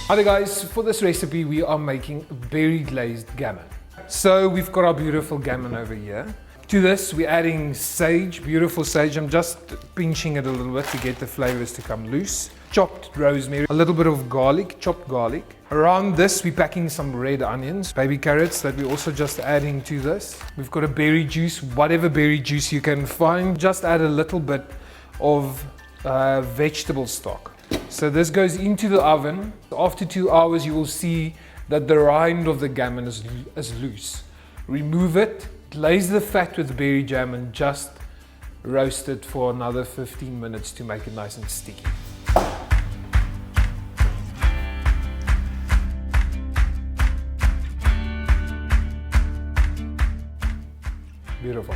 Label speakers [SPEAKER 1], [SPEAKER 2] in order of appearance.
[SPEAKER 1] Hi there guys, for this recipe we are making berry-glazed gammon. So we've got our beautiful gammon over here. To this we're adding sage, beautiful sage. I'm just pinching it a little bit to get the flavors to come loose. Chopped rosemary, a little bit of garlic, chopped garlic. Around this we're packing some red onions, baby carrots that we're also just adding to this. We've got a berry juice, whatever berry juice you can find. Just add a little bit of vegetable stock. So this goes into the oven. After 2 hours you will see that the rind of the gammon is loose. Remove it, glaze the fat with berry jam and just roast it for another 15 minutes to make it nice and sticky. Beautiful.